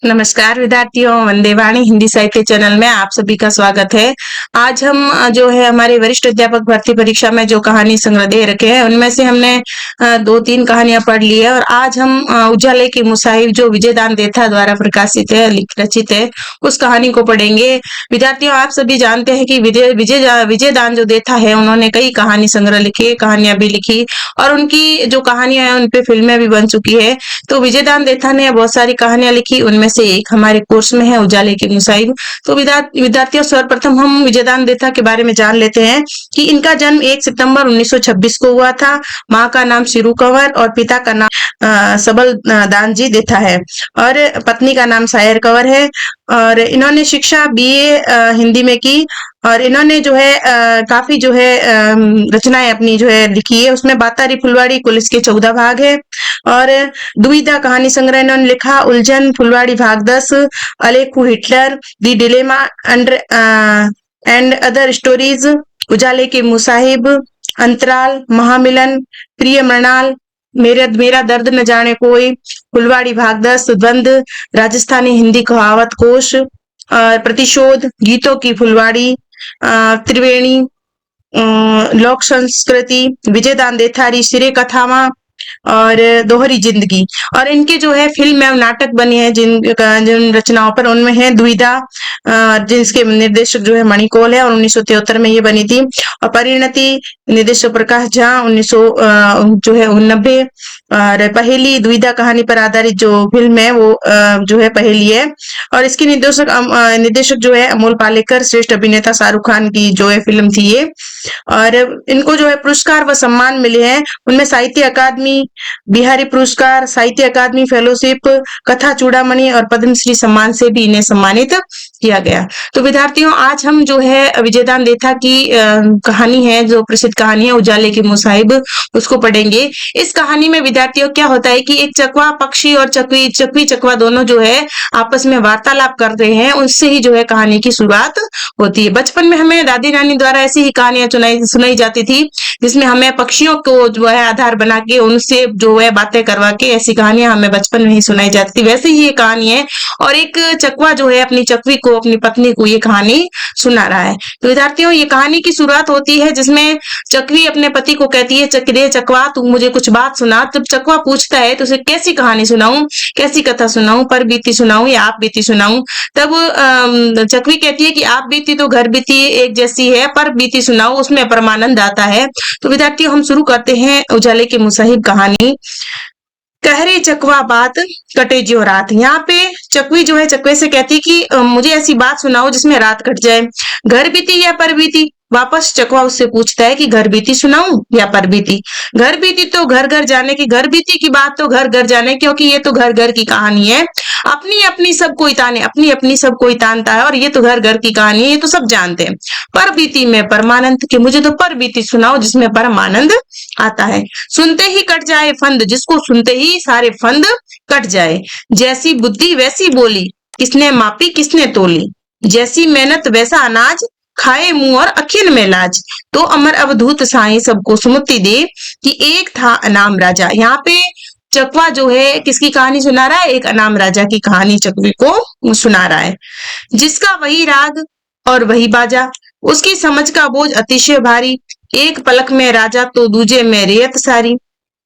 नमस्कार विद्यार्थियों, वंदे वाणी हिंदी साहित्य चैनल में आप सभी का स्वागत है। आज हम जो है हमारे वरिष्ठ अध्यापक भर्ती परीक्षा में जो कहानी संग्रह दे रखे हैं उनमें से हमने 2-3 कहानियां पढ़ ली है और आज हम उजाले की मुसाहिब जो विजयदान देथा द्वारा प्रकाशित है, रचित है, उस कहानी को पढ़ेंगे। विद्यार्थियों, आप सभी जानते हैं कि विजयदान जो देथा है उन्होंने कई कहानी संग्रह लिखे, कहानियां भी लिखी और उनकी जो कहानियां हैं उन पे फिल्में भी बन चुकी है। तो विजयदान देथा ने बहुत सारी कहानियां लिखी, उनमें से एक हमारे कोर्स में है उजाले की मुसाहिब। तो विद्यार्थियों, सर्वप्रथम हम विजयदान देथा के बारे में जान लेते हैं कि इनका जन्म 1 सितंबर 1926 को हुआ था। माँ का नाम सिरू कंवर और पिता का नाम सबल दानजी देथा है और पत्नी का नाम सायर कंवर है। और इन्होंने शिक्षा बीए हिंदी में की और इन्होंने जो है काफी जो है रचनाएं अपनी जो है लिखी है। उसमें बातारी फुलवाड़ी कुल इसके 14 भाग है और दुविधा कहानी संग्रह इन्होंने लिखा, उलझन फुलवाड़ी भाग 10, Alekhu Hitler, the dilemma and other stories, उजाले की मुसाहिब, अंतराल, महामिलन, प्रिय मृणाल, मेरा दर्द न जाने कोई, फुलवाड़ी भाग 10, द्वंद, राजस्थानी हिंदी कहावत कोश, प्रतिशोध, गीतों की फुलवाड़ी, त्रिवेणी, लोक संस्कृति, विजयदान देथारी, सिरे कथावा और दोहरी जिंदगी। और इनके जो है फिल्म एवं नाटक बने हैं जिन रचनाओं पर, उनमें है दुविधा जिसके निर्देशक जो है मणिकौल है और 1973 में ये बनी थी। और परिणति निर्देशक प्रकाश झा 1990। और पहेली दुविधा कहानी पर आधारित जो फिल्म है वो जो है पहेली है और इसकी निर्देशक जो है अमोल पालेकर, श्रेष्ठ अभिनेता शाहरुख खान की जो है फिल्म थी ये। और इनको जो है पुरस्कार व सम्मान मिले हैं, उनमें साहित्य अकादमी, बिहारी पुरस्कार, साहित्य अकादमी फेलोशिप, कथा चूड़ामणि और पद्मश्री सम्मान से भी इन्हें सम्मानित किया गया। तो विद्यार्थियों, आज हम जो है विजयदान देथा की कहानी है, जो प्रसिद्ध कहानी है उजाले की मुसाहिब, उसको पढ़ेंगे। इस कहानी में विद्यार्थियों क्या होता है कि एक चकवा पक्षी और चकवी चकवा दोनों जो है आपस में वार्तालाप कर रहे हैं, उससे ही जो है कहानी की शुरुआत होती है। बचपन में हमें दादी नानी द्वारा ऐसी ही कहानियां सुनाई जाती थी जिसमें हमें पक्षियों को जो है आधार बना के उनसे जो है बातें करवा के ऐसी कहानियां हमें बचपन में ही सुनाई जाती थी। वैसे ही ये कहानी है और एक चकवा जो है अपनी चकवी को, अपनी पत्नी को ये कहानी सुना रहा है। तो विद्यार्थियों, ये कहानी की शुरुआत होती है जिसमें चकवी अपने पति को कहती है, चकवा तू मुझे कुछ बात सुना। तब चकवा पूछता है, तुझे कैसी कहानी सुनाऊं, कैसी कथा सुनाऊं, पर बीती सुनाऊं या आप बीती सुनाऊं। तब चकवी कहती है कि आप बीती तो घर बीती एक जैसी है, पर बीती सुनाओ, उसमें परमानंद आता है। तो विद्यार्थियों, हम शुरू करते हैं उजाले की मुसाहिब कहानी। कहरे चकवा बात कटे ज्यों रात। यहाँ पे चकवी जो है चकवे से कहती कि मुझे ऐसी बात सुनाओ जिसमें रात कट जाए। घर बीती या पर बीती? वापस चकवा उससे पूछता है कि घर बीती सुनाऊं या पर बीती। घर बीती तो घर घर जाने की, घर बीती की बात तो घर घर जाने, क्योंकि ये तो घर घर की कहानी है। अपनी अपनी सब कोई ताने, अपनी अपनी सब कोई तानता है और ये तो घर घर की कहानी है, ये तो सब जानते हैं। पर बीती में परमानंद के, मुझे तो पर बीती सुनाओ जिसमें परमानंद आता है। सुनते ही कट जाए फंद, जिसको सुनते ही सारे फंद कट जाए। जैसी बुद्धि वैसी बोली, किसने मापी किसने तोली। जैसी मेहनत वैसा अनाज, खाए मुंह और अखिन में लाज। तो अमर अवधूत साई सबको सुमति दे कि एक था अनाम राजा। यहाँ पे चकवा जो है किसकी कहानी सुना रहा है? एक अनाम राजा की कहानी चकवी को सुना रहा है। जिसका वही राग और वही बाजा, उसकी समझ का बोझ अतिशय भारी। एक पलक में राजा तो दूजे में रेत सारी।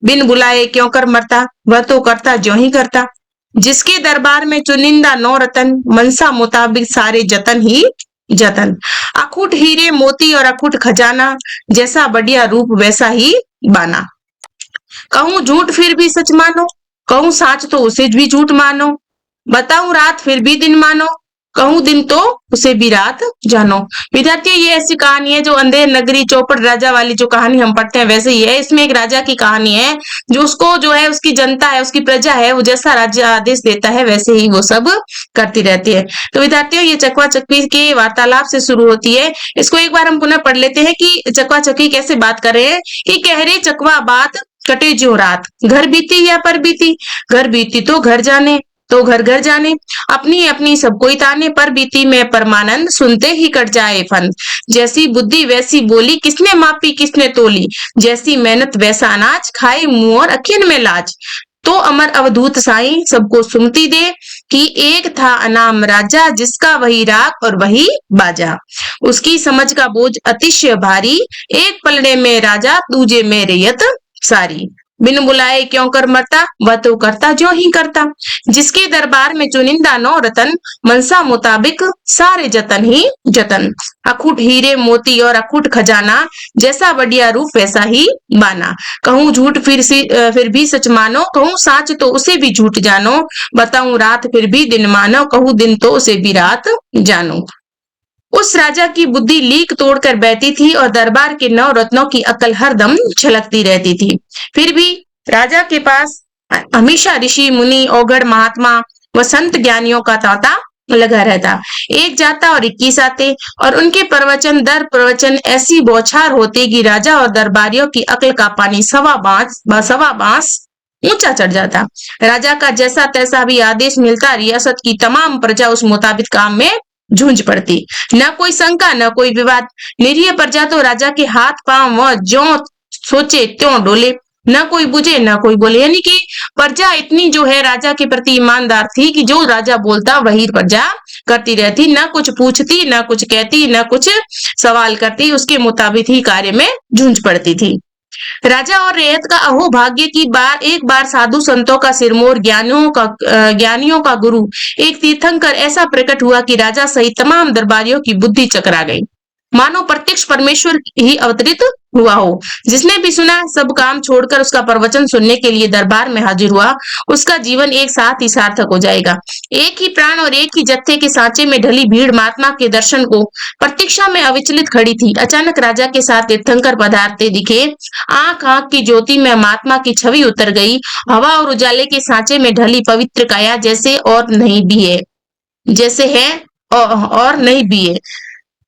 बिन बुलाए क्यों कर मरता, वह तो करता ज्यों ही करता। जिसके दरबार में चुनिंदा 9 रतन, मनसा मुताबिक सारे जतन ही जतन। अखुट हीरे मोती और अखुट खजाना, जैसा बढ़िया रूप वैसा ही बाना। कहूं झूठ फिर भी सच मानो, कहूं साच तो उसे भी झूठ मानो। बताऊं रात फिर भी दिन मानो, कहूं दिन तो उसे भी रात जानो। विद्यार्थियों, ये ऐसी कहानी है जो अंधेर नगरी चौपड़ राजा वाली जो कहानी हम पढ़ते हैं वैसे ही है। इसमें एक राजा की कहानी है जो उसको जो है उसकी जनता है, उसकी प्रजा है, वो जैसा राजा आदेश देता है वैसे ही वो सब करती रहती है। तो विद्यार्थियों, ये चकवा चकवी के वार्तालाप से शुरू होती है। इसको एक बार हम पुनः पढ़ लेते हैं कि चकवा चकवी कैसे बात कर रहे हैं। कि कह रहे चकवा बात कटे ज्यों रात, घर बीती या पर बीती। घर बीती तो घर जाने, तो घर घर जाने। अपनी अपनी सब कोई ताने, पर बीती में परमानंद, सुनते ही कट जाए फंद। जैसी बुद्धि वैसी बोली, किसने मापी किसने तोली। जैसी मेहनत वैसा अनाज, खाए मुंह और अखिन में लाज। तो अमर अवधूत साईं सबको सुमति दे कि एक था अनाम राजा जिसका वही राग और वही बाजा। उसकी समझ का बोझ अतिशय भारी, एक पलड़े में राजा दूजे में रैयत सारी। बिन बुलाए क्यों कर मरता, वह तो करता ज्यों ही करता। जिसके दरबार में चुनिंदा नौ रतन, मनसा मुताबिक सारे जतन ही जतन। अखुट हीरे मोती और अखुट खजाना, जैसा बढ़िया रूप वैसा ही बाना। कहूँ झूठ फिर भी सच मानो, कहूँ साच तो उसे भी झूठ जानो। बताऊं रात फिर भी दिन मानो, कहूँ दिन तो उसे भी रात जानो। उस राजा की बुद्धि लीक तोड़कर बहती थी और दरबार के नौ रत्नों की अकल हरदम छलकती रहती थी। फिर भी राजा के पास हमेशा ऋषि मुनि औघड़ महात्मा व संत ज्ञानियों का तांता लगा रहता। एक जाता और 21 आते और उनके प्रवचन दर प्रवचन ऐसी बौछार होती कि राजा और दरबारियों की अकल का पानी सवा बांस ऊंचा चढ़ जाता। राजा का जैसा तैसा भी आदेश मिलता, रियासत की तमाम प्रजा उस मुताबिक काम में झूंझ पड़ती। न कोई शंका न कोई विवाद, निरीह प्रजा तो राजा के हाथ पांव व ज्यों सोचे त्यों डोले। न कोई बुझे न कोई बोले, यानी कि प्रजा इतनी जो है राजा के प्रति ईमानदार थी कि जो राजा बोलता वही प्रजा करती रहती, न कुछ पूछती न कुछ कहती न कुछ सवाल करती, उसके मुताबिक ही कार्य में झूंझ पड़ती थी। राजा और रैयत का अहो भाग्य की एक बार साधु संतों का सिरमौर ज्ञानियों का गुरु एक तीर्थंकर ऐसा प्रकट हुआ कि राजा सहित तमाम दरबारियों की बुद्धि चकरा गई, मानो प्रत्यक्ष परमेश्वर ही अवतरित हुआ हो। जिसने भी सुना सब काम छोड़कर उसका प्रवचन सुनने के लिए दरबार में हाजिर हुआ। उसका जीवन एक साथ ही सार्थक हो जाएगा। एक ही प्राण और एक ही जत्थे के सांचे में ढली भीड़ महात्मा के दर्शन को प्रतीक्षा में अविचलित खड़ी थी। अचानक राजा के साथ तीर्थंकर पधारते दिखे। आंख आंख की ज्योति में महात्मा की छवि उतर गई। हवा और उजाले के सांचे में ढली पवित्र काया जैसे और नहीं भी है, जैसे है और नहीं भी है।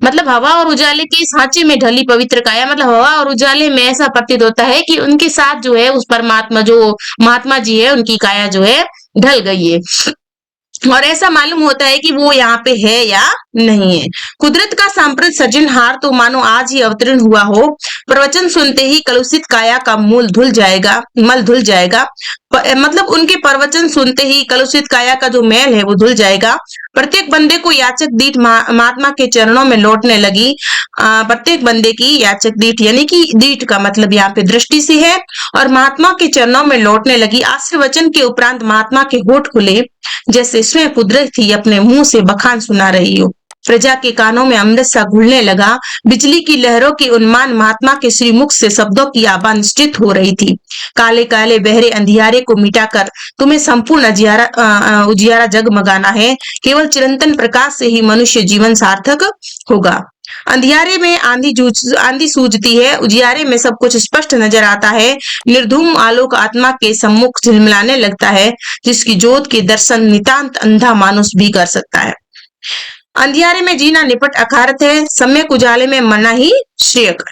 मतलब हवा और उजाले के सांचे में ढली पवित्र काया, मतलब हवा और उजाले में ऐसा प्रतीत होता है कि उनके साथ जो है उस परमात्मा जो महात्मा जी है उनकी काया जो है ढल गई है और ऐसा मालूम होता है कि वो यहाँ पे है या नहीं है। कुदरत का सांप्रत सृजनहार तो मानो आज ही अवतरण हुआ हो। प्रवचन सुनते ही कलुषित काया का मल धुल जाएगा। मतलब उनके प्रवचन सुनते ही कलुषित काया का जो मैल है वो धुल जाएगा। प्रत्येक बंदे को याचक दीठ महात्मा के चरणों में लौटने लगी। प्रत्येक बंदे की याचक दीठ, यानी कि दीठ का मतलब यहाँ पे दृष्टि से है, और महात्मा के चरणों में लौटने लगी। आशीर्वचन के उपरांत महात्मा के होठ खुले जैसे स्वयं कुदरत ही अपने मुंह से बखान सुना रही हो। प्रजा के कानों में अमृत सा घुलने लगा। बिजली की लहरों के उन्मान महात्मा के श्रीमुख से शब्दों की आभा निश्चित हो रही थी। काले काले बहरे अंधियारे को मिटाकर तुम्हें संपूर्ण उजियारा जगमगाना है। केवल चिरंतन प्रकाश से ही मनुष्य जीवन सार्थक होगा। अंधियारे में आंधी सूझती है, उजियारे में सब कुछ स्पष्ट नजर आता है। निर्धूम आलोक आत्मा के सम्मुख झिलमिलाने लगता है, जिसकी ज्योत के दर्शन नितांत अंधा मानुष भी कर सकता है। अंधियारे में जीना निपट अखारत है, सम्यक उजाले में मरना ही श्रेयकर।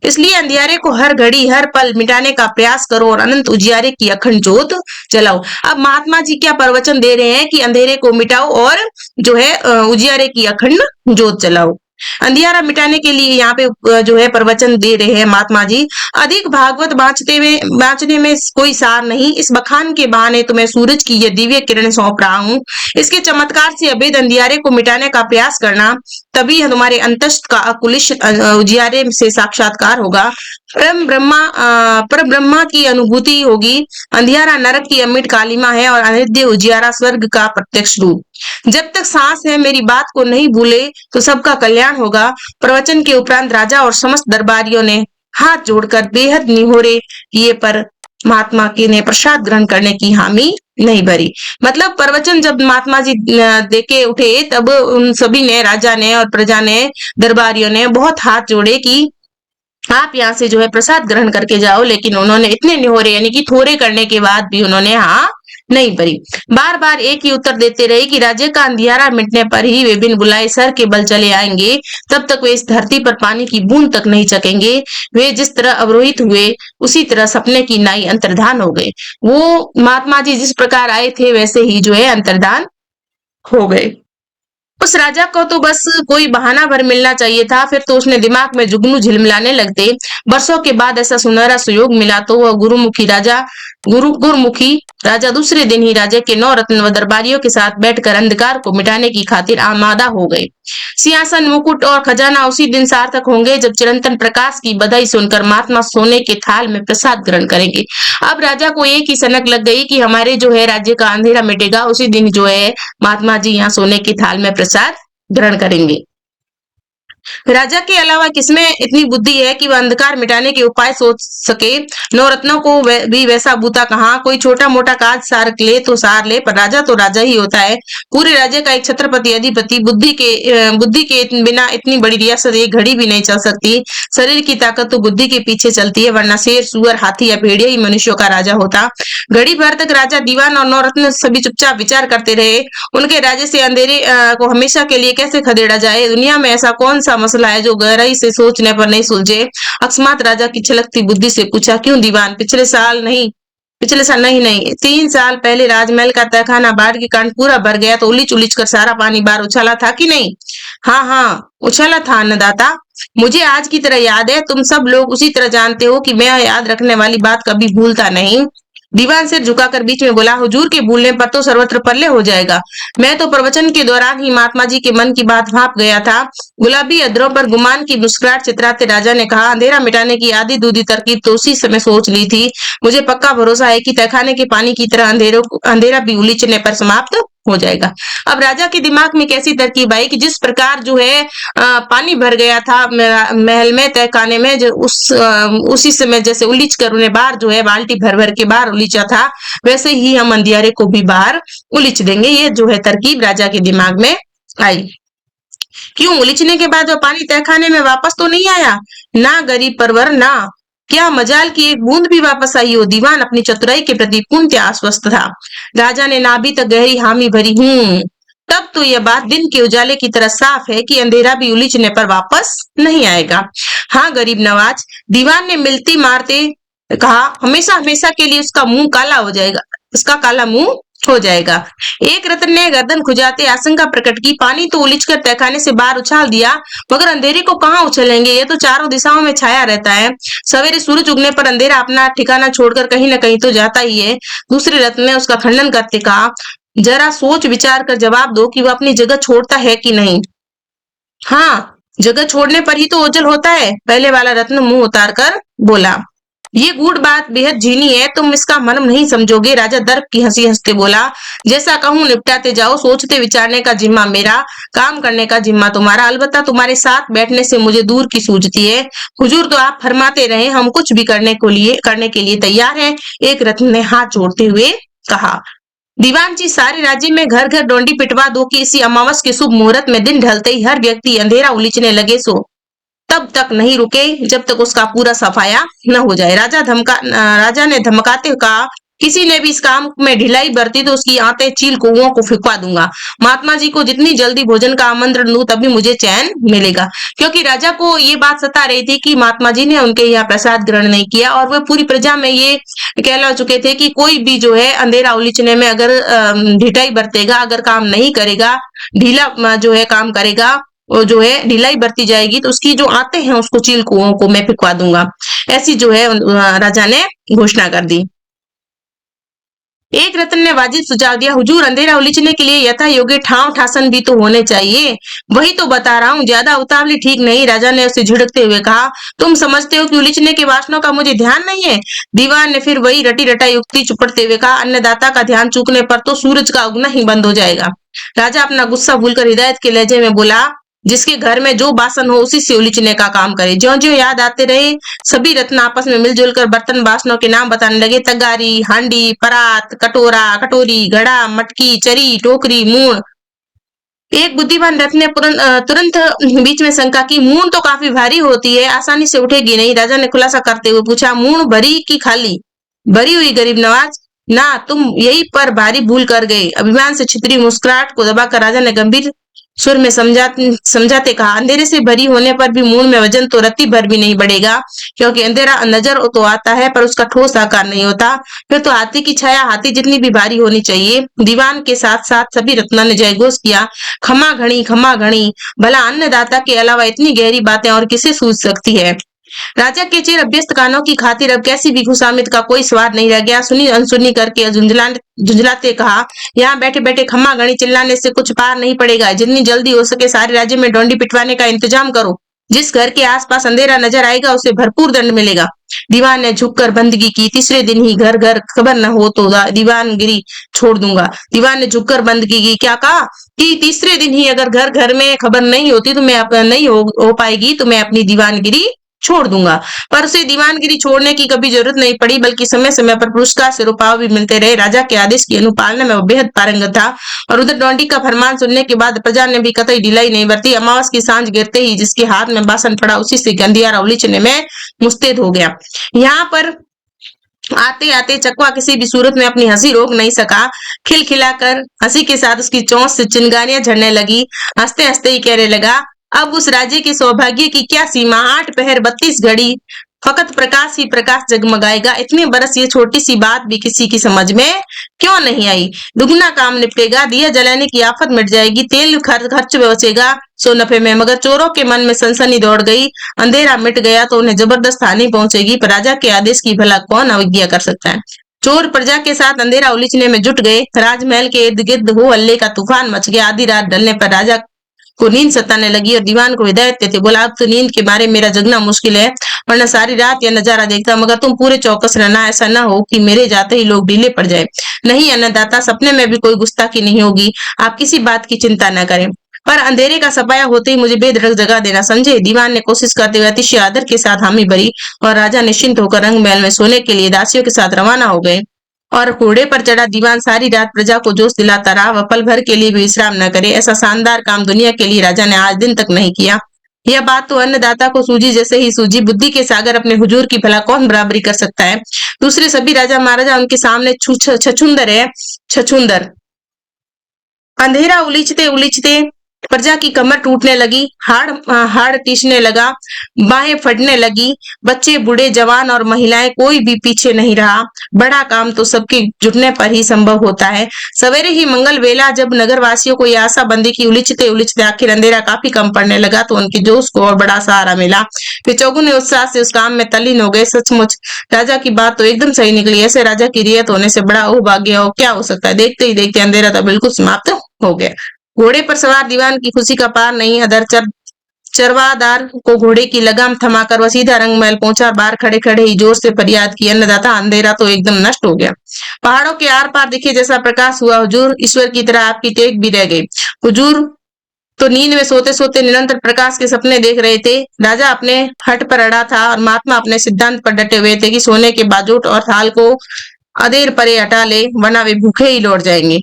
इसलिए अंधियारे को हर घड़ी हर पल मिटाने का प्रयास करो और अनंत उजियारे की अखंड ज्योत जलाओ। अब महात्मा जी क्या प्रवचन दे रहे हैं कि अंधेरे को मिटाओ और जो है उजियारे की अखंड ज्योत जलाओ। अंधियारा मिटाने के लिए यहाँ पे जो है प्रवचन दे रहे हैं महात्मा जी। अधिक भागवत बांचने में कोई सार नहीं। इस बखान के बहाने तुम्हें सूरज की ये दिव्य किरण सौंप रहा हूँ। इसके चमत्कार से अभेद अंधियारे को मिटाने का प्रयास करना, तभी तुम्हारे अंतस्थ का अकुलिश उजियारे से साक्षात्कार होगा। पर ब्रह्मा की अनुभूति होगी। अंधियारा नरक की अमिट कालिमा है और अनित्य उजियारा स्वर्ग का प्रत्यक्ष रूप। जब तक सांस है मेरी बात को नहीं भूले तो सबका कल्याण होगा। प्रवचन के उपरांत राजा और समस्त दरबारियों ने हाथ जोड़कर बेहद निहोरे किए, पर महात्मा के ने प्रसाद ग्रहण करने की हामी नहीं भरी। मतलब प्रवचन जब महात्मा जी देके उठे तब उन सभी ने, राजा ने और प्रजा ने, दरबारियों ने बहुत हाथ जोड़े कि आप यहाँ से जो है प्रसाद ग्रहण करके जाओ, लेकिन उन्होंने इतने निहोरे यानी कि थोड़े करने के बाद भी उन्होंने हाँ नहीं भरी। बार बार एक ही उत्तर देते रहे कि राज्य का अंधियारा मिटने पर ही वे बिन बुलाए सर के बल चले आएंगे, तब तक वे इस धरती पर पानी की बूंद तक नहीं चखेंगे। वे जिस तरह अवरोहित हुए उसी तरह सपने की नाई अंतर्धान हो गए। वो महात्मा जी जिस प्रकार आए थे वैसे ही जो है अंतर्धान हो गए। उस राजा को तो बस कोई बहाना भर मिलना चाहिए था, फिर तो उसने दिमाग में जुगनू झिलमिलाने लगते। वर्षों के बाद ऐसा सुनहरा सुयोग मिला तो वह गुरुमुखी राजा दूसरे दिन ही राजा के 9 रत्न व दरबारियों के साथ बैठकर अंधकार को मिटाने की खातिर आमादा हो गए। सिंहासन, मुकुट और खजाना उसी दिन सार्थक होंगे जब चिरंतन प्रकाश की बधाई सुनकर महात्मा सोने के थाल में प्रसाद ग्रहण करेंगे। अब राजा को एक ही सनक लग गई कि हमारे जो है राज्य का अंधेरा मिटेगा, उसी दिन जो है महात्मा जी यहाँ सोने के थाल में प्रसाद ग्रहण करेंगे। राजा के अलावा किसमें इतनी बुद्धि है कि वह अंधकार मिटाने के उपाय सोच सके। नवरत्नों को भी वैसा बूता कहाँ। कोई छोटा मोटा काज सार ले तो सार ले, पर राजा तो राजा ही होता है। पूरे राज्य का एक छत्रपति अधिपति बुद्धि के बिना इतनी बड़ी रियासत एक घड़ी भी नहीं चल सकती। शरीर की ताकत तो बुद्धि के पीछे चलती है, वरना शेर, सुअर, हाथी या भेड़िया ही मनुष्यों का राजा होता। घड़ी भर तक राजा, दीवान और नवरत्न सभी चुपचाप विचार करते रहे, उनके राज्य से अंधेरे को हमेशा के लिए कैसे खदेड़ा जाए। दुनिया में ऐसा कौन सा मसला है जो गहराई से सोचने पर नहीं सुलझे। अकस्मात राजा की छलकती बुद्धि से पूछा, क्यों दीवान, पिछले साल नहीं 3 साल पहले राजमहल का तहखाना बाढ़ के कारण पूरा भर गया तो उलीच उलीच कर सारा पानी बाहर उछाला था कि नहीं। हाँ हाँ, उछाला था अन्नदाता, मुझे आज की तरह याद है। तुम सब लोग उसी तरह जानते हो कि मैं याद रखने वाली बात कभी भूलता नहीं। दीवान सिर झुकाकर बीच में बोला, हुजूर के भूलने पर तो सर्वत्र पल्ले हो जाएगा। मैं तो प्रवचन के दौरान ही महात्मा जी के मन की बात भाप गया था। गुलाबी अधरों पर गुमान की मुस्कुराहट चितराते राजा ने कहा, अंधेरा मिटाने की आधी दूधी तरकीब तो उसी समय सोच ली थी। मुझे पक्का भरोसा है कि तहखाने के पानी की तरह अंधेरा भी उलीचने पर समाप्त हो जाएगा। अब राजा के दिमाग में कैसी तरकीब आई कि जिस प्रकार जो है पानी भर गया था महल में, तहखाने में, जो उसी समय जैसे उलीच कर उन्हें बाहर जो है बाल्टी भर भर के बाहर उलीचा था, वैसे ही हम अंधियारे को भी बाहर उलीच देंगे। ये जो है तरकीब राजा के दिमाग में आई। क्यों, उलीचने के बाद वो पानी तहखाने में वापस तो नहीं आया? ना गरीब परवर ना, क्या मजाल की एक बूंद भी वापस आई हो। दीवान अपनी चतुराई के प्रति पूर्णतः आश्वस्त था। राजा ने नाभि तक गहरी हामी भरी। तब तो यह बात दिन के उजाले की तरह साफ है कि अंधेरा भी उलीचने पर वापस नहीं आएगा। हाँ गरीब नवाज, दीवान ने मिलती मारते कहा, हमेशा हमेशा के लिए उसका मुंह काला हो जाएगा, उसका काला मुंह हो जाएगा। एक रत्न ने गर्दन खुजाते आशंका प्रकट की, पानी तो उलीचकर तहखाने से बाहर उछाल दिया, मगर अंधेरे को कहाँ उछलेंगे, ये तो चारों दिशाओं में छाया रहता है। सवेरे सूरज उगने पर अंधेरा अपना ठिकाना छोड़कर कहीं न कहीं तो जाता ही है। दूसरे रत्न ने उसका खंडन करते कहा, जरा सोच विचार कर जवाब दो कि वह अपनी जगह छोड़ता है कि नहीं। हाँ, जगह छोड़ने पर ही तो ओझल होता है, पहले वाला रत्न मुंह उतार कर बोला। ये गूढ़ बात बेहद झीनी है, तुम इसका मर्म नहीं समझोगे। राजा दर्प की हंसी हंसते बोला, जैसा कहूं निपटाते जाओ, सोचते विचारने का जिम्मा मेरा, काम करने का जिम्मा तुम्हारा। अलबत्ता तुम्हारे साथ बैठने से मुझे दूर की सूझती है। हुजूर तो आप फरमाते रहे, हम कुछ भी करने के लिए तैयार हैं। एक रत्न ने हाथ जोड़ते हुए कहा। दीवान जी, सारे राज्य में घर घर डोंडी पिटवा दो कि इसी अमावस के शुभ मुहूर्त में दिन ढलते ही हर व्यक्ति अंधेरा उलीचने लगे, सो तब तक नहीं रुके जब तक उसका पूरा सफाया न हो जाए। राजा ने धमकाते कहा, किसी ने भी इस काम में ढिलाई बरती तो उसकी आंतें चील कौओं को फिकवा दूंगा। महात्मा जी को जितनी जल्दी भोजन का आमंत्रण दूं तभी मुझे चैन मिलेगा। क्योंकि राजा को ये बात सता रही थी कि महात्मा जी ने उनके यहाँ प्रसाद ग्रहण नहीं किया, और वह पूरी प्रजा में ये कहला चुके थे कि कोई भी जो है अंधेरा उलीचने में अगर ढिठाई बरतेगा, अगर काम नहीं करेगा, ढीला जो है काम करेगा, वो जो है ढिलाई बरती जाएगी तो उसकी जो आते हैं उसको चील कुओं को मैं फिकवा दूंगा। ऐसी जो है राजा ने घोषणा कर दी। एक रत्न ने वाजिब सुझाव दिया, हुजूर अंधेरा उलीचने के लिए यथा योग्य ठाव ठासन भी तो होने चाहिए। वही तो बता रहा हूँ, ज्यादा उतावली ठीक नहीं। राजा ने उसे झिड़कते हुए कहा, तुम समझते हो कि उलीचने के वासनों का मुझे ध्यान नहीं है। दीवान ने फिर वही रटी रटाई युक्ति चुपड़ते हुए कहा, अन्नदाता का ध्यान चूकने पर तो सूरज का उगना ही बंद हो जाएगा। राजा अपना गुस्सा भूलकर हिदायत के लहजे में बोला, जिसके घर में जो बासन हो उसी से उलीचने का काम करे। ज्यों ज्यों याद आते रहे सभी रत्न आपस में मिलजुल कर बर्तन बासनों के नाम बताने लगे। तगारी, हांडी, परात, कटोरा, कटोरी, घड़ा, मटकी, चरी, टोकरी, मूण। एक बुद्धिमान रत्न ने तुरंत बीच में शंका की, मूण तो काफी भारी होती है, आसानी से उठेगी नहीं। राजा ने खुलासा करते हुए पूछा, मूण भरी की खाली? भरी हुई गरीब नवाज। ना, तुम यही पर भारी भूल कर गए। अभिमान से छितरी मुस्कुराहट को दबाकर राजा ने गंभीर सुर में समझाते कहा, अंधेरे से भरी होने पर भी मूण में वजन तो रत्ती भर भी नहीं बढ़ेगा, क्योंकि अंधेरा नजर तो आता है पर उसका ठोस आकार नहीं होता। फिर तो हाथी की छाया हाथी जितनी भी भारी होनी चाहिए। दीवान के साथ साथ सभी रत्ना ने जयघोष किया, खमा घणी, खमा घणी। भला अन्नदाता के अलावा इतनी गहरी बातें और किसे सूझ सकती है। राजा के चिर अभ्यस्त कानों की खातिर अब कैसी भी खुशामद का कोई स्वाद नहीं रह गया। सुनी अनसुनी करके झुंझलाते कहा, यहाँ बैठे बैठे खम्मा घड़ी चिल्लाने से कुछ पार नहीं पड़ेगा। जितनी जल्दी हो सके सारे राज्य में डोंडी पिटवाने का इंतजाम करो। जिस घर के आसपास अंधेरा नजर आएगा उसे भरपूर दंड मिलेगा। दीवान ने झुककर बंदगी की। तीसरे दिन ही घर घर खबर न हो तो दीवानगिरी छोड़ दूंगा। दीवान ने झुककर बंदगी की। क्या कहा कि तीसरे दिन ही अगर घर घर में खबर नहीं होती तो मैं नहीं हो पाएगी तो मैं अपनी दीवानगिरी छोड़ दूंगा। पर उसे दीवानगिरी छोड़ने की कभी जरूरत नहीं पड़ी, बल्कि समय समय पर पुरस्कार से रुपये भी मिलते रहे। राजा के आदेश की अनुपालना में वो बेहद पारंगत था और उधर डोंडी का फरमान सुनने के बाद प्रजा ने भी कतई ढिलाई नहीं बरती। अमावस की सांझ गिरते ही जिसके हाथ में बासन पड़ा उसी से अंधियारा उलीचने में मुस्तैद हो गया। यहाँ पर आते आते चकवा किसी भी सूरत में अपनी हंसी रोक नहीं सका। खिलखिलाकर हंसी के साथ उसकी चोंच से चिंगारियां झड़ने लगी। हंसते हंसते ही कहने लगा, अब उस राज्य के सौभाग्य की क्या सीमा। 8 पहर 32 घड़ी फकत प्रकाश ही प्रकाश जगमगाएगा। इतने बरस ये छोटी सी बात भी किसी की समझ में क्यों नहीं आई। दुगना काम निपटेगा, दिया जलाने की आफत मिट जाएगी, तेल खर्च बचेगा सो नफे में। मगर चोरों के मन में सनसनी दौड़ गई। अंधेरा मिट गया तो उन्हें जबरदस्त हानि पहुंचेगी, पर राजा के आदेश की भला कौन अवज्ञा कर सकता है। चोर प्रजा के साथ अंधेरा उलीचने में जुट गए। राजमहल के इर्द गिर्द हो हल्ले का तूफान मच गया। आधी रात ढलने पर राजा को नींद सताने लगी और दीवान को हिदायत देते बोला, अब तो नींद के मारे मेरा जगना मुश्किल है, वरना सारी रात यह नजारा देखता। मगर तुम पूरे चौकस रहना, ऐसा न हो कि मेरे जाते ही लोग ढीले पड़ जाए। नहीं अन्नदाता, सपने में भी कोई गुस्ताखी नहीं होगी, आप किसी बात की चिंता न करें। पर अंधेरे का सफाया होते ही मुझे बेधड़क जगा देना, समझे। दीवान ने कोशिश करते हुए अतिशय आदर के साथ हामी भरी और राजा निश्चिंत होकर रंग महल में सोने के लिए दासियों के साथ रवाना हो गए। और घोड़े पर चढ़ा दीवान सारी रात प्रजा को जोश दिलाता रहा। वह पल भर के लिए भी विश्राम न करे। ऐसा शानदार काम दुनिया के लिए राजा ने आज दिन तक नहीं किया। यह बात तो अन्नदाता को सूझी जैसे ही सूझी। बुद्धि के सागर अपने हुजूर की भला कौन बराबरी कर सकता है। दूसरे सभी राजा महाराजा उनके सामने छछूंदर है, छछूंदर। अंधेरा उलीचते उलीचते प्रजा की कमर टूटने लगी, हाड़ टीसने लगा, बाहें फटने लगी। बच्चे, बूढ़े, जवान और महिलाएं कोई भी पीछे नहीं रहा। बड़ा काम तो सबके जुटने पर ही संभव होता है। सवेरे ही मंगल वेला जब नगरवासियों को यह आशा बंदी की उलीचते उलीचते आखिर अंधेरा काफी कम पड़ने लगा तो उनके जोश को और बड़ा सहारा मिला। वे चौगुने उत्साह से उस काम में तल्लीन हो गए। सचमुच राजा की बात तो एकदम सही निकली। ऐसे राजा की रियत होने से बड़ा अहोभाग्य और क्या हो सकता है। देखते ही देखते अंधेरा तो बिल्कुल समाप्त हो गया। घोड़े पर सवार दीवान की खुशी का पार नहीं। अदर चरवादार को घोड़े की लगाम थमाकर वह सीधा रंगमहल पहुंचा। बाहर खड़े खड़े ही जोर से फरियाद की, अन्नदाता अंधेरा तो एकदम नष्ट हो गया। पहाड़ों के आर पार दिखे जैसा प्रकाश हुआ। हुजूर, ईश्वर की तरह आपकी टेक भी रह गई। हुजूर तो नींद में सोते सोते निरंतर प्रकाश के सपने देख रहे थे। राजा अपने हट पर अड़ा था और महात्मा अपने सिद्धांत पर डटे हुए थे कि सोने के बाजूट और थाल को अधेर परे हटा ले, वरना वे भूखे ही लौट जाएंगे।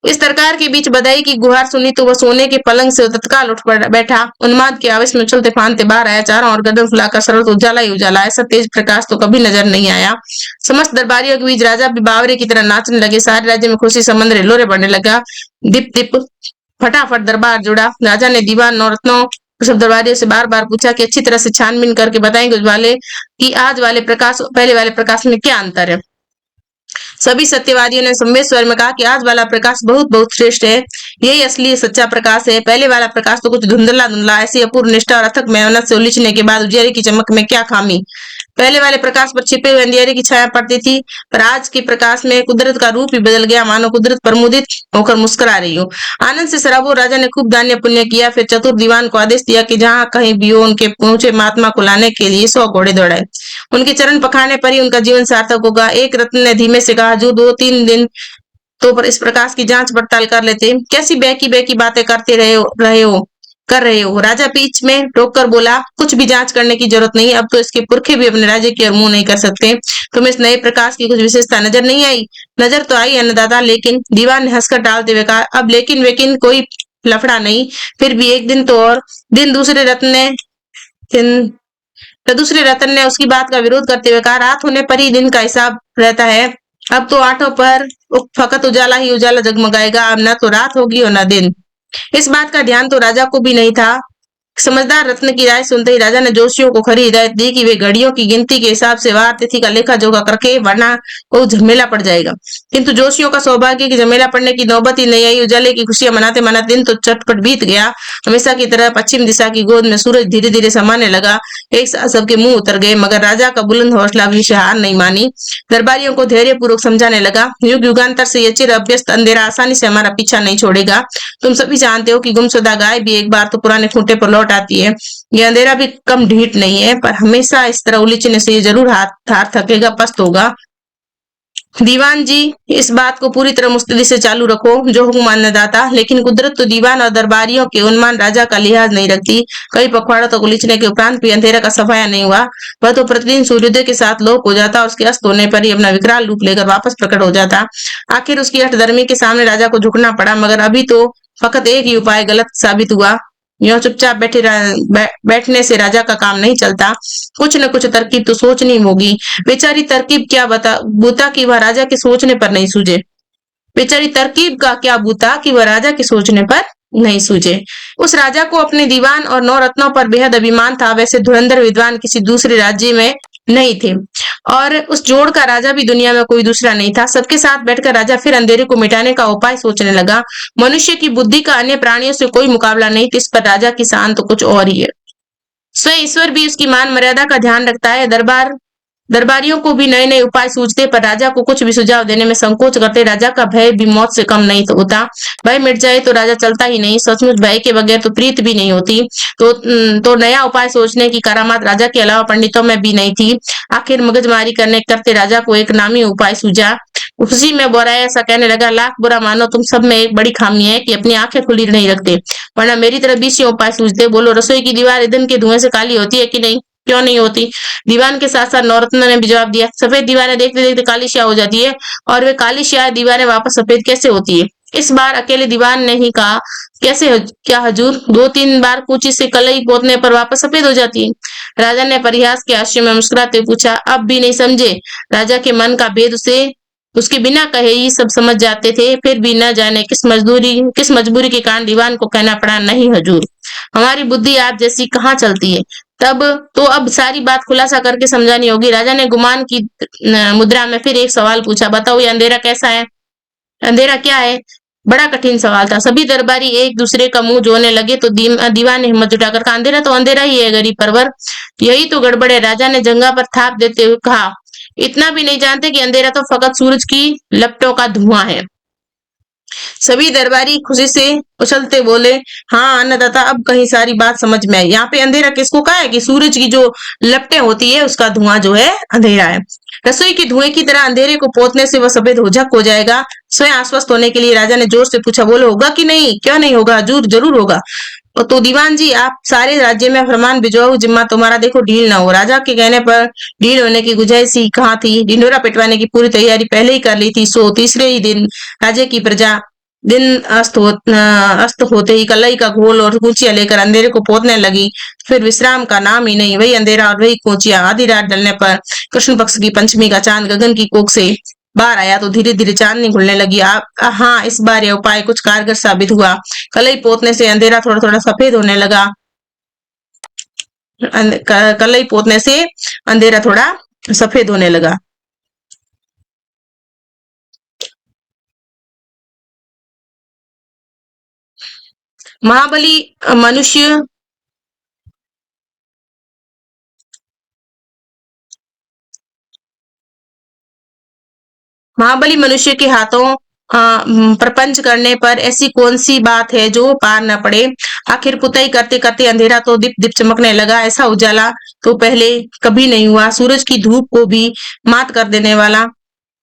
इस तरकार के बीच बधाई की गुहार सुनी तो वह सोने के पलंग से तत्काल उठ बैठा। उन्माद के आवेश में उछलते फांदते बाहर आया। चारों ओर गर्दन फुलाकर सरल उजाला ही उजाला। ऐसा तेज प्रकाश तो कभी नजर नहीं आया। समस्त दरबारियों के बीच राजा भी बावरे की तरह नाचने लगे। सारे राज्य में खुशी समंदर हिलोरे बढ़ने लगा। दिप दिप फटाफट दरबार जुड़ा। राजा ने दीवान नौरत्नों सब दरबारियों से बार बार पूछा कि अच्छी तरह से छानबीन करके बताएंगे उजवाले कि आज वाले प्रकाश पहले वाले प्रकाश में क्या अंतर है। सभी सत्यवादियों ने सम्मिलित स्वर में कहा कि आज वाला प्रकाश बहुत बहुत श्रेष्ठ है, यही असली सच्चा प्रकाश है। पहले वाला प्रकाश तो कुछ धुंधला धुंधला। ऐसी अपूर्व निष्ठा और अथक मेहनत से उलीचने के बाद उजियारे की चमक में क्या खामी। पहले वाले प्रकाश पर छिपे हुए अंधियारे की छाया पड़ती थी, पर आज के प्रकाश में कुदरत का रूप ही बदल गया, मानो कुदरत प्रमुदित होकर मुस्कुरा रही हो। आनंद से सराबोर राजा ने खूब दान्य पुण्य किया। फिर चतुर दीवान को आदेश दिया कि जहां कहीं भी हो उनके पहुंचे महात्मा को लाने के लिए 100 घोड़े दौड़ाए। उनके चरण पखाने पर ही उनका जीवन सार्थक होगा। एक रत्न ने धीमे से कहा, जो 2-3 दिन तो पर इस प्रकाश की जांच पड़ताल कर लेते। कैसी बेकी बेकी बातें करते कर रहे हो। राजा बीच में टोक कर बोला, कुछ भी जांच करने की जरूरत नहीं। अब तो इसके पुरखे भी अपने राज्य की ओर मुंह नहीं कर सकते। तुम्हें इस नए प्रकाश की कुछ विशेषता नजर नहीं आई। नजर तो आई अन्नदाता, लेकिन। दीवान ने हंसकर टालते हुए कहा, अब लेकिन वेकिन कोई लफड़ा नहीं। फिर भी एक दिन तो और दिन। दूसरे रतन ने उसकी बात का विरोध करते हुए कहा, रात होने पर ही दिन का हिसाब रहता है। अब तो आठों पर फकत उजाला ही उजाला जगमगाएगा। अब न तो रात होगी और न दिन। इस बात का ध्यान तो राजा को भी नहीं था। समझदार रत्न की राय सुनते ही राजा ने जोशियों को खरी हिदायत दी कि वे घड़ियों की गिनती के हिसाब से वार तिथि का लेखा जोखा करके, वरना को झमेला पड़ जाएगा। किंतु जोशियों का सौभाग्य कि झमेला पड़ने की नौबत ही नहीं आई। उजाले की खुशियां मनाते मनाते दिन तो चटपट बीत गया। हमेशा की तरह पश्चिम दिशा की गोद में सूरज धीरे धीरे समाने लगा। एक साथ सबके मुंह उतर गए, मगर राजा का बुलंद हौसला भी हार नहीं मानी। दरबारियों को धैर्य पूर्वक समझाने लगा, युग युगांतर से ये चिर अभ्यस्त अंधेरा आसानी से हमारा पीछा नहीं छोड़ेगा। तुम सभी जानते हो कि गुमशुदा गाय भी एक बार तो पुराने खूंटे पर लौट आती है। ये अंधेरा भी कम ढीठ नहीं है, पर हमेशा इस तरह उलीचने से ये जरूर हाथ थकेगा, पस्त होगा। दीवान जी, इस बात को पूरी तरह मुस्तैदी से चालू रखो, जो हुक्म अन्नदाता। लेकिन कुदरत तो दीवान और दरबारियों के उन्मान राजा का लिहाज नहीं रखती। कई पखवाड़ों तक उलीचने के उपरांत भी अंधेरा का सफाया नहीं हुआ। वह तो प्रतिदिन सूर्योदय के साथ लोप हो जाता और उसके अस्त होने पर ही अपना विकराल रूप लेकर वापस प्रकट हो जाता। आखिर उसकी हठधर्मी के सामने राजा को झुकना पड़ा, मगर अभी तो फकत एक ही उपाय गलत साबित हुआ। यूं चुपचाप बैठने से राजा का काम नहीं चलता। कुछ न कुछ तरकीब तो सोचनी होगी। बेचारी तरकीब क्या बूता कि वह राजा के सोचने पर नहीं सूझे। बेचारी तरकीब का क्या बूता कि वह राजा के सोचने पर नहीं सूझे। उस राजा को अपने दीवान और 9 रत्नों पर बेहद अभिमान था। वैसे धुरंधर विद्वान किसी दूसरे राज्य में नहीं थे, और उस जोड़ का राजा भी दुनिया में कोई दूसरा नहीं था। सबके साथ बैठकर राजा फिर अंधेरे को मिटाने का उपाय सोचने लगा। मनुष्य की बुद्धि का अन्य प्राणियों से कोई मुकाबला नहीं, इस पर राजा की शान तो कुछ और ही है। स्वयं ईश्वर भी उसकी मान मर्यादा का ध्यान रखता है। दरबारियों को भी नए नए उपाय सूझते, पर राजा को कुछ भी सुझाव देने में संकोच करते। राजा का भय भी मौत से कम नहीं होता। भय मिट जाए तो राजा चलता ही नहीं। सचमुच भय के बगैर तो प्रीत भी नहीं होती। तो नया उपाय सोचने की करामात राजा के अलावा पंडितों में भी नहीं थी। आखिर मगजमारी करते राजा को एक नामी उपाय सूझा। उसी में बोराया ऐसा कहने लगा, लाख बुरा मानो, तुम सब में एक बड़ी खामी है कि अपनी आंखें खुली नहीं रखते, वरना मेरी तरह 20 उपाय सूझते। बोलो, रसोई की दीवार ईंधन के धुएं से काली होती है कि नहीं? क्यों नहीं होती? दीवान के साथ साथ नवरत्न ने भी जवाब दिया, सफेद दीवारें देखते देखते काली स्याह हो जाती है, और वे काली स्याह दीवारें वापस सफेद कैसे होती है? इस बार अकेले दीवान ने ही कहा, कैसे क्या हजूर? 2-3 बार कूची से कलई पोतने पर वापस सफेद हो जाती है। राजा ने परिहास के आश्चर्य में मुस्कुराते हुए पूछा, अब भी नहीं समझे? राजा के मन का भेद उसे उसके बिना कहे ही सब समझ जाते थे, फिर भी न जाने किस मजबूरी के कारण दीवान को कहना पड़ा, नहीं हजूर, हमारी बुद्धि आप जैसी कहाँ चलती है। तब तो अब सारी बात खुलासा करके समझानी होगी। राजा ने गुमान की मुद्रा में फिर एक सवाल पूछा, बताओ ये अंधेरा कैसा है? अंधेरा क्या है? बड़ा कठिन सवाल था। सभी दरबारी एक दूसरे का मुंह जोने लगे, तो दीवान ने हिम्मत जुटाकर कहा, अंधेरा तो अंधेरा ही है गरीब परवर, यही तो गड़बड़ है। राजा ने जंगा पर थाप देते हुए कहा, इतना भी नहीं जानते कि अंधेरा तो फकत सूरज की लपटों का धुआं है। सभी दरबारी खुशी से उछलते बोले, हाँ अन्नदाता, अब कहीं सारी बात समझ में आई। यहाँ पे अंधेरा किसको कहा है? कि सूरज की जो लपटें होती है उसका धुआं जो है अंधेरा है। रसोई के धुएं की तरह अंधेरे को पोतने से वह सफेद हो जाएगा। स्वयं आश्वस्त होने के लिए राजा ने जोर से पूछा, बोलो, होगा कि नहीं? क्यों नहीं होगा हजूर, जरूर होगा। तो दीवान जी, आप सारे राज्य में फरमान भिजवाओ, जिम्मा तुम्हारा, देखो ढील ना हो। राजा के कहने पर ढील होने की गुंजाइश ही कहाँ थी। ढिंडोरा पिटवाने की पूरी तैयारी पहले ही कर ली थी। सो तीसरे ही दिन राज्य की प्रजा दिन अस्त होते ही कलई का घोल और कूचिया लेकर अंधेरे को पोतने लगी। फिर विश्राम का नाम ही नहीं, वही अंधेरा और वही कूचिया। आधी रात ढलने पर कृष्ण पक्ष की पंचमी का चांद गगन की कोख से बाहर आया तो धीरे धीरे चांदनी खुलने लगी। हाँ, इस बार यह उपाय कुछ कारगर साबित हुआ। कलई पोतने से अंधेरा थोड़ा थोड़ा सफेद होने लगा। कलई पोतने से अंधेरा थोड़ा सफेद होने लगा। महाबली मनुष्य महाबली मनुष्य के हाथों प्रपंच करने पर ऐसी कौन सी बात है जो पार न पड़े। आखिर पुताई करते करते अंधेरा तो दीप दीप चमकने लगा। ऐसा उजाला तो पहले कभी नहीं हुआ। सूरज की धूप को भी मात कर देने वाला,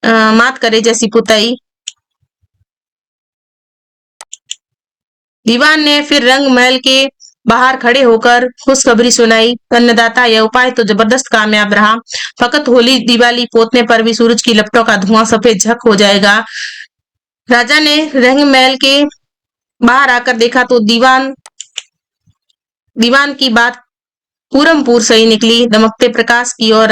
मात करे जैसी पुताई। दीवान ने फिर रंग महल के बाहर खड़े होकर खुशखबरी सुनाई, अन्नदाता, यह उपाय तो जबरदस्त कामयाब रहा। फकत होली दिवाली पोतने पर भी सूरज की लपटों का धुआं सफेद झक हो जाएगा। राजा ने रंग महल के बाहर आकर देखा तो दीवान की बात पूरम पूर सही निकली। दमकते प्रकाश की ओर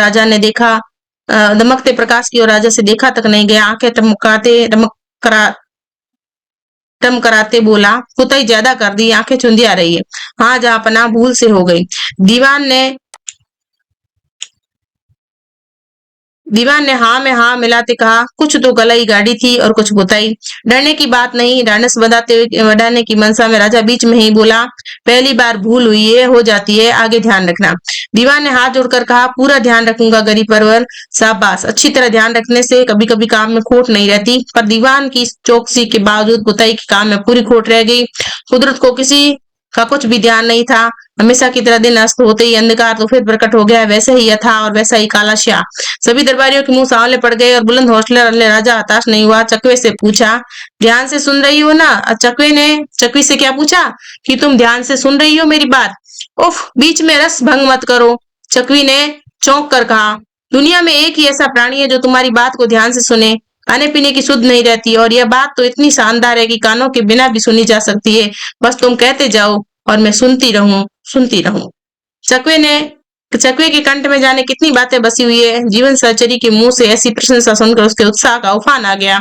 राजा से देखा तक नहीं गया। आंखें टमकाते टम कराते बोला, कुताई ज्यादा कर दी, आंखें चुंधी आ रही है। हाँ जहाँ पना भूल से हो गई। दीवान ने दीवान ने हाँ में हाँ मिलाते कहा, कुछ तो गलाई गाड़ी थी और कुछ बुताई। डरने की बात नहीं, ढांढस बढ़ाने की मनसा में राजा बीच में ही बोला, पहली बार भूल हुई है, हो जाती है, आगे ध्यान रखना। दीवान ने हाथ जोड़कर कहा, पूरा ध्यान रखूंगा गरीब परवर। शाबाश, अच्छी तरह ध्यान रखने से कभी कभी काम में खोट नहीं रहती। पर दीवान की चौकसी के बावजूद बुताई के काम में पूरी खोट रह गई। कुदरत को किसी का कुछ भी ध्यान नहीं था। हमेशा की तरह दिन अस्त होते ही अंधकार तो फिर प्रकट हो गया, वैसे ही यथा और वैसा ही काला श्या। सभी दरबारियों के मुंह सांवले पड़ गए और बुलंद हौसले वाले राजा हताश नहीं हुआ। चकवे से पूछा, ध्यान से सुन रही हो ना? चकवे ने चकवी से क्या पूछा? कि तुम ध्यान से सुन रही हो मेरी बात? उफ, बीच में रस भंग मत करो। चकवी ने चौंक कर कहा, दुनिया में एक ही ऐसा प्राणी है जो तुम्हारी बात को ध्यान से सुने। खाने पीने की सुध नहीं रहती और यह बात तो इतनी शानदार है कि कानों के बिना भी सुनी जा सकती है। बस तुम कहते जाओ और मैं सुनती रहूं, सुनती रहूं। चकवे ने चकवे के कंठ में जाने कितनी बातें बसी हुई है। जीवन सहचरी के मुंह से ऐसी प्रशंसा सुनकर उसके उत्साह का उफान आ गया।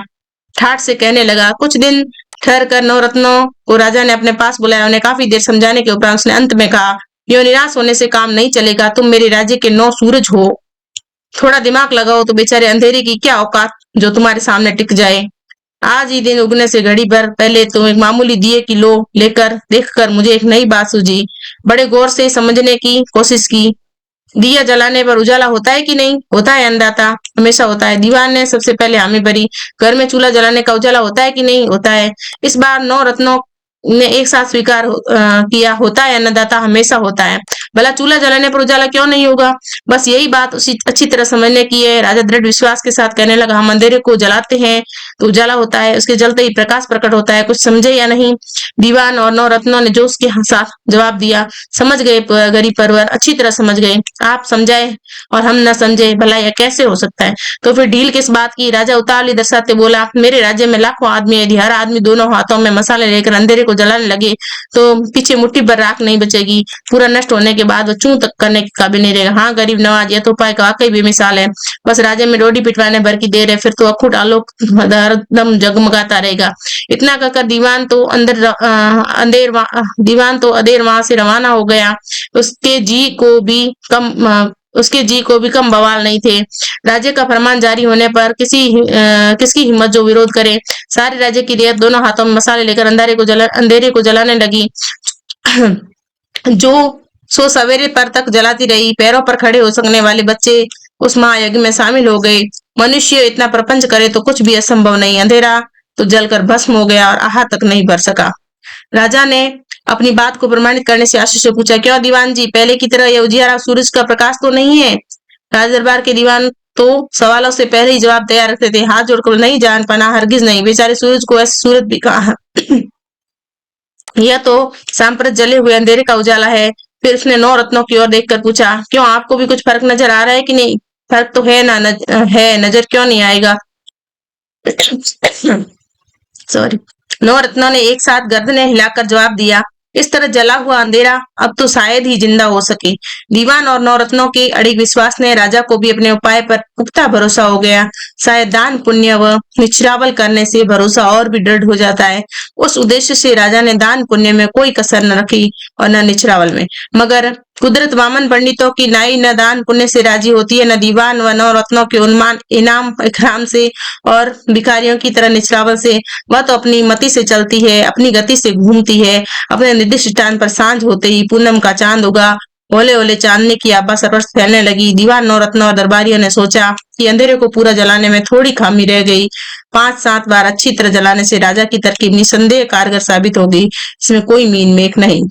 ठाठ से कहने लगा, कुछ दिन ठहर कर नवरत्नों को राजा ने अपने पास बुलाया। उन्हें काफी देर समझाने के उपरांत उसने अंत में कहा, यो निराश होने से काम नहीं चलेगा। तुम मेरे राज्य के 9 सूरज हो। थोड़ा दिमाग लगाओ तो बेचारे अंधेरे की क्या औकात जो तुम्हारे सामने टिक जाए। आज ही दिन उगने से घड़ी भर पहले तुम एक मामूली दिए की लो लेकर देखकर मुझे एक नई बात सूझी। बड़े गौर से समझने की कोशिश की। दिया जलाने पर उजाला होता है कि नहीं? होता है अन्नदाता, हमेशा होता है। दीवान ने सबसे पहले हामी भरी। घर में चूल्हा जलाने का उजाला होता है कि नहीं? होता है। इस बार 9 रत्नों ने एक साथ स्वीकार किया, होता है, अन्नदाता हमेशा होता है। भला चूल्हा जलाने पर उजाला क्यों नहीं होगा? बस यही बात उसी अच्छी तरह समझने की है। राजा दृढ़ विश्वास के साथ कहने लगा, हम अंधेरे को जलाते हैं तो उजाला होता है, उसके जलते ही प्रकाश प्रकट होता है। कुछ समझे या नहीं? दीवान और 9 रत्नों ने जोश के साथ जवाब दिया, समझ गए गरीब परवर, अच्छी तरह समझ गए। आप समझाए और हम न समझे, भला यह कैसे हो सकता है? तो फिर ढील किस बात की? राजा उतावली दर्शाते बोला, मेरे राज्य में लाखों आदमी है। हर आदमी दोनों हाथों में मसाले लेकर अंधेरे को जलाने लगे तो पीछे मुट्ठी भर राख नहीं बचेगी। पूरा नष्ट होने के बाद वो चूं तक करने के काबिल नहीं रहेगा। हाँ गरीब नवाज, यह तो उपाय का वाकई बेमिसाल है। बस राज्य में डोडी पिटवाने भर की देर है, फिर तो अखुट आलोक हरदम जगमगाता रहेगा। इतना कहकर दीवान तो अधेर वहां से रवाना हो गया। उसके जी को भी कम उसके जी को भी कम बवाल नहीं थे। राज्य का फरमान जारी होने पर किसकी हिम्मत जो विरोध करे। सारे राज्य की रियायत दोनों हाथों में मसाले लेकर अंधेरे को जलाने लगी। जो सो सवेरे पर तक जलाती रही। पैरों पर खड़े हो सकने वाले बच्चे उस महायज्ञ में शामिल हो गए। मनुष्य इतना प्रपंच करे तो कुछ भी असंभव नहीं। अंधेरा तो जलकर भस्म हो गया और आहा तक नहीं भर सका। राजा ने अपनी बात को प्रमाणित करने से आशीष से पूछा, क्यों दीवान जी, पहले की तरह यह उजियारा सूरज का प्रकाश तो नहीं है? राज दरबार के दीवान तो सवालों से पहले ही जवाब तैयार रखते थे। हाथ जोड़कर, नहीं जान पाना, हरगिज नहीं। बेचारे सूरज को ऐसे सूरज भी कहा। यह तो सांप्रत जले हुए अंधेरे का उजाला है। फिर उसने 9 रत्नों की ओर देखकर पूछा, क्यों आपको भी कुछ फर्क नजर आ रहा है कि नहीं? फर्क तो है ना, है, नजर क्यों नहीं आएगा? सॉरी। 9 रत्नों ने एक साथ गर्दनें हिलाकर जवाब दिया, इस तरह जला हुआ अंधेरा अब तो शायद ही जिंदा हो सके। दीवान और 9 रत्नों के अड़िग विश्वास ने राजा को भी अपने उपाय पर पुख्ता भरोसा हो गया। शायद दान पुण्य व निछरावल करने से भरोसा और भी दृढ़ हो जाता है। उस उद्देश्य से राजा ने दान पुण्य में कोई कसर न रखी और न निछरावल में। मगर कुदरत वामन पंडितों की नाई न दान पुण्य से राजी होती है, न दीवान व 9 रत्नों के उन्मान इनाम इकराम से और भिखारियों की तरह निछरावल से। वह तो अपनी मति से चलती है, अपनी गति से घूमती है। अपने निर्दिष्ट स्थान पर सांझ होते ही पूनम का चांद उगा। ओले ओले चांदने की आभा सर्वत्र फैलने लगी। दीवान, 9 रत्नों और दरबारियों ने सोचा कि अंधेरे को पूरा जलाने में थोड़ी खामी रह गई। 5-7 बार अच्छी तरह जलाने से राजा की तरकीब निसंदेह कारगर साबित हो गई। इसमें कोई मीन मेक नहीं।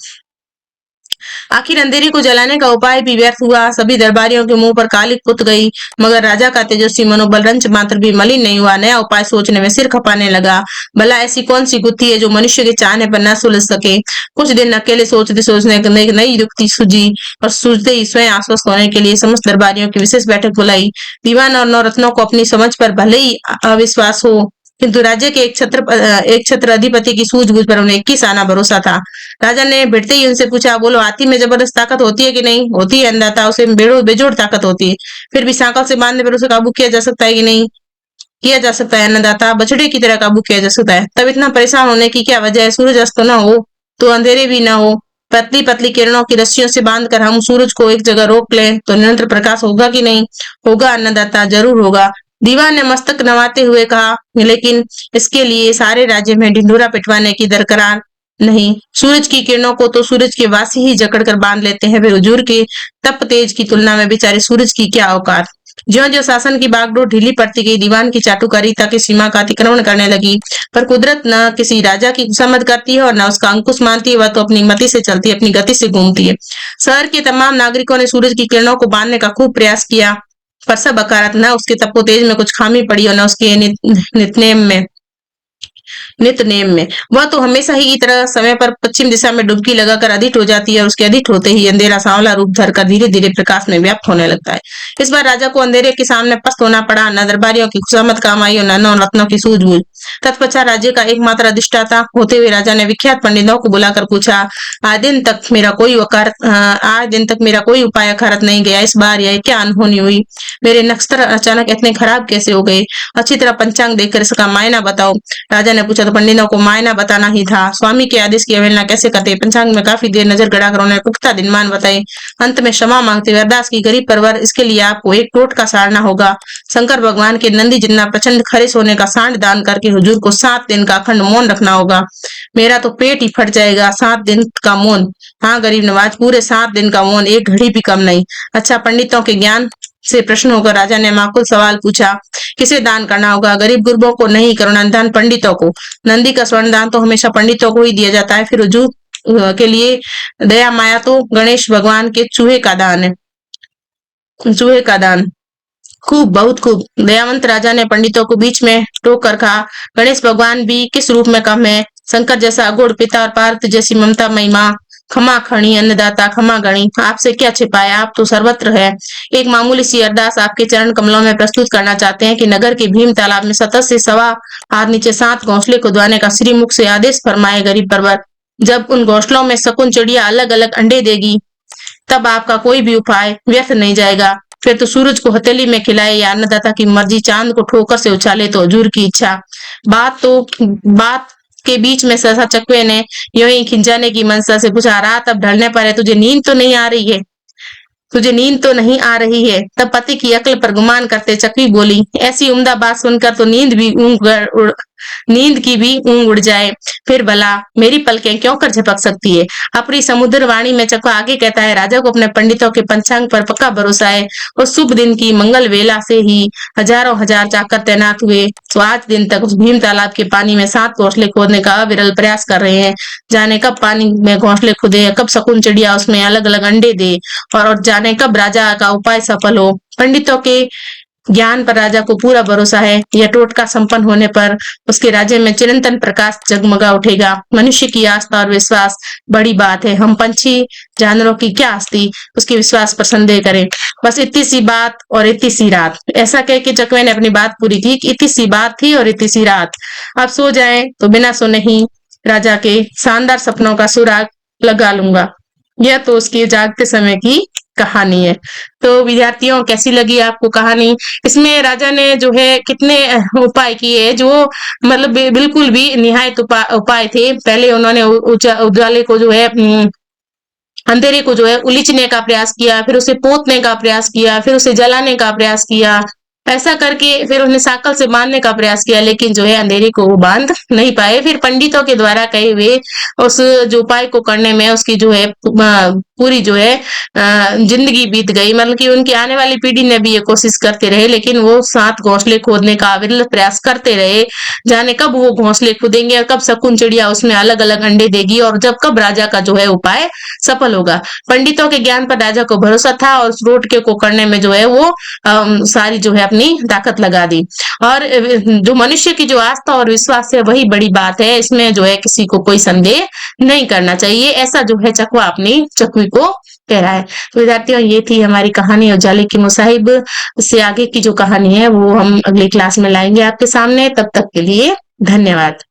आखिर अंधेरे को जलाने का उपाय भी व्यर्थ हुआ। सभी दरबारियों के मुंह पर कालिक पुत गई, मगर राजा का तेजस्वी मनोबल रंच मात्र भी मलिन नहीं हुआ। नया उपाय सोचने में सिर खपाने लगा। भला ऐसी कौन सी गुत्थी है जो मनुष्य के चाहने पर न सुलझ सके? कुछ दिन अकेले सोचते सोचने एक नई युक्ति सूझी और सूझते ही स्वयं आश्वस्त होने के लिए समस्त दरबारियों की विशेष बैठक बुलाई। दीवान और 9 रत्नों को अपनी समझ पर भले ही अविश्वास हो, किंतु राज्य के एक छत्र अधिपति की सूझबूझ पर उन्हें 21 आना भरोसा था। राजा ने भिड़ते ही उनसे पूछा, बोलो, हाथी में जबरदस्त ताकत होती है कि नहीं? होती है अन्नदाता, उसे बेजोड़ ताकत होती है। फिर भी सांकल से बांधने पर उसे काबू किया जा सकता है कि नहीं? किया जा सकता है अन्नदाता, बछड़े की तरह काबू किया जा सकता है। तब इतना परेशान होने की क्या वजह है? सूरज अस्त न हो तो अंधेरे भी न हो, पतली पतली किरणों की रस्सियों से बांधकर हम सूरज को एक जगह रोक लें तो निरंतर प्रकाश होगा कि नहीं? होगा अन्नदाता, जरूर होगा। दीवान ने मस्तक नवाते हुए कहा, लेकिन इसके लिए सारे राज्य में ढिंढोरा पिटवाने की दरकार नहीं। सूरज की किरणों को तो सूरज के वासी ही जकड़ कर बांध लेते हैं। वे हुजूर के तप तेज की तुलना में बेचारे सूरज की क्या औकात। ज्यो ज्यो शासन की बागडोर ढीली पड़ती गई, दीवान की चाटुकारिता की सीमा का अतिक्रमण करने लगी। पर कुदरत न किसी राजा की खुशामद करती है और न उसका अंकुश मानती है। वह तो अपनी मति से चलती है, अपनी गति से घूमती है। शहर के तमाम नागरिकों ने सूरज की किरणों को बांधने का खूब प्रयास किया, पर सब अकारत। न उसके तपोतेज में कुछ खामी पड़ी और न उसके नित नेम में। वह तो हमेशा ही की तरह समय पर पश्चिम दिशा में डुबकी लगाकर अधिक हो जाती है और उसके अधिक होते ही अंधेरा सांवला रूप धरकर धीरे धीरे प्रकाश में व्याप्त होने लगता है। इस बार राजा को अंधेरे के सामने पस्त होना पड़ा। न दरबारियों की खुशामद काम आई और न नवरत्नों की सूझबूझ। तत्पश्चात राज्य का एकमात्र अधिष्ठाता होते हुए राजा ने विख्यात पंडितों को बुलाकर पूछा, आज दिन तक मेरा कोई उपाय अखारत नहीं गया। इस बार यह क्या अनहोनी हुई? मेरे नक्षत्र अचानक इतने खराब कैसे हो गए? अच्छी तरह पंचांग देखकर इसका मायना बताओ। राजा ने पूछा तो पंडितों को मायना बताना ही था। स्वामी के आदेश की अवहेलना कैसे करते? पंचांग में काफी देर नजर गड़ाकर उन्होंने पुख्ता दिनमान बताए। अंत में क्षमा मांगते हुए अरदास की, गरीब परवर, इसके लिए आपको एक टोटका साड़ना होगा। शंकर भगवान के नंदी जितना प्रचंड खरे सोने का सांड दान करके हुजूर को 7 दिन का अखंड मौन रखना होगा। मेरा तो पेट ही फट जाएगा। 7 दिन का मौन? हाँ गरीब नवाज, पूरे 7 दिन का मौन, एक घड़ी भी कम नहीं। अच्छा, पंडितों के ज्ञान से प्रश्न होकर राजा ने माकुल सवाल पूछा, किसे दान करना होगा? गरीब गुरबों को नहीं, करुणानिधान पंडितों को। नंदी का स्वर्ण दान तो हमेशा पंडितों को ही दिया जाता है। फिर हुजूर के लिए दया माया तो गणेश भगवान के चूहे का दान है। चूहे का दान। खूब, बहुत खूब। दयावंत राजा ने पंडितों को बीच में टोक कर कहा, गणेश भगवान भी किस रूप में कम है? शंकर जैसा अघोर पिता और पार्वती जैसी ममता मई माँ। क्षमा खणी अन्नदाता, क्षमा गणी, आपसे क्या छिपाया, आप तो सर्वत्र है। एक मामूली सी अरदास आपके चरण कमलों में प्रस्तुत करना चाहते हैं कि नगर के भीम तालाब में 7 से सवा हाथ नीचे 7 घोंसले खुदवाने का श्रीमुख से आदेश फरमाए गरीब परवर। जब उन घोंसलों में शकुन चिड़िया अलग अलग अंडे देगी, तब आपका कोई भी उपाय व्यर्थ नहीं जाएगा। फिर तो सूरज को हथेली में खिलाए या अन्नदाता की मर्जी, चांद को ठोकर से उछाले तो हजूर की इच्छा। बात के बीच में सहसा चकवे ने यूं ही खिंचाने की मंशा से पूछा, रात अब ढलने पर है, तुझे नींद तो नहीं आ रही है? तुझे नींद तो नहीं आ रही है? तब पति की अक्ल पर गुमान करते चकवी बोली, ऐसी उम्दा बात सुनकर तो नींद की भी ऊँग उड़ जाए। फिर भला मेरी पलकें क्यों कर झपक सकती है? अपनी समुद्र वाणी में चकवा आगे कहता है, राजा को अपने पंडितों के पंचांग पर पक्का भरोसा है। उस शुभ दिन की मंगल वेला से ही हजारों हजार चाकर तैनात हुए, तो आज दिन तक उस भीम तालाब के पानी में 7 घोंसले खोदने का अविरल प्रयास कर रहे हैं। जाने कब पानी में घोंसले खुदे, कब शकुन चिड़िया उसमें अलग अलग अंडे दे, और जाने कब राजा का उपाय सफल हो। पंडितों के ज्ञान पर राजा को पूरा भरोसा है। यह टोटका संपन्न होने पर उसके राज्य में चिरंतन प्रकाश जगमगा उठेगा। मनुष्य की आस्था और विश्वास बड़ी बात है। हम पंछी जानवरों की क्या आस्ती, उसके विश्वास पर संदेह करें। बस इतनी सी बात और इतनी सी रात। ऐसा कह के चकवे ने अपनी बात पूरी की। इतनी सी बात थी और इतनी सी रात। अब सो जाएं तो बिना सोने ही राजा के शानदार सपनों का सुराग लगा लूंगा। यह तो उसकी जागते समय की कहानी है। तो विद्यार्थियों, कैसी लगी आपको कहानी? इसमें राजा ने जो है कितने उपाय किए जो मतलब बिल्कुल भी निहायत उपाय थे। पहले उन्होंने उजाले को जो है अंधेरे को जो है उलीचने का प्रयास किया, फिर उसे पोतने का प्रयास किया, फिर उसे जलाने का प्रयास किया। ऐसा करके फिर उन्हें साकल से बांधने का प्रयास किया, लेकिन जो है अंधेरे को वो बांध नहीं पाए। फिर पंडितों के द्वारा कहे हुए उस जो उपाय को करने में उसकी जो है पूरी जो है जिंदगी बीत गई। मतलब कि उनकी आने वाली पीढ़ी ने भी ये कोशिश करते रहे, लेकिन वो 7 घोंसले खोदने का अविरल प्रयास करते रहे। जाने कब वो घोंसले खुदेंगे और कब शकुन चिड़िया उसमें अलग अलग अंडे देगी, और जब कब राजा का जो है उपाय सफल होगा। पंडितों के ज्ञान पर राजा को भरोसा था और उस टोटके को करने में जो है वो सारी जो है अपनी ताकत लगा दी। और जो मनुष्य की जो आस्था और विश्वास है वही बड़ी बात है। इसमें जो है किसी को कोई संदेह नहीं करना चाहिए। ऐसा जो है चकवा अपनी चकवी को कह रहा है। तो विद्यार्थियों, ये थी हमारी कहानी उजाले की मुसाहिब। इससे आगे की जो कहानी है वो हम अगली क्लास में लाएंगे आपके सामने। तब तक के लिए धन्यवाद।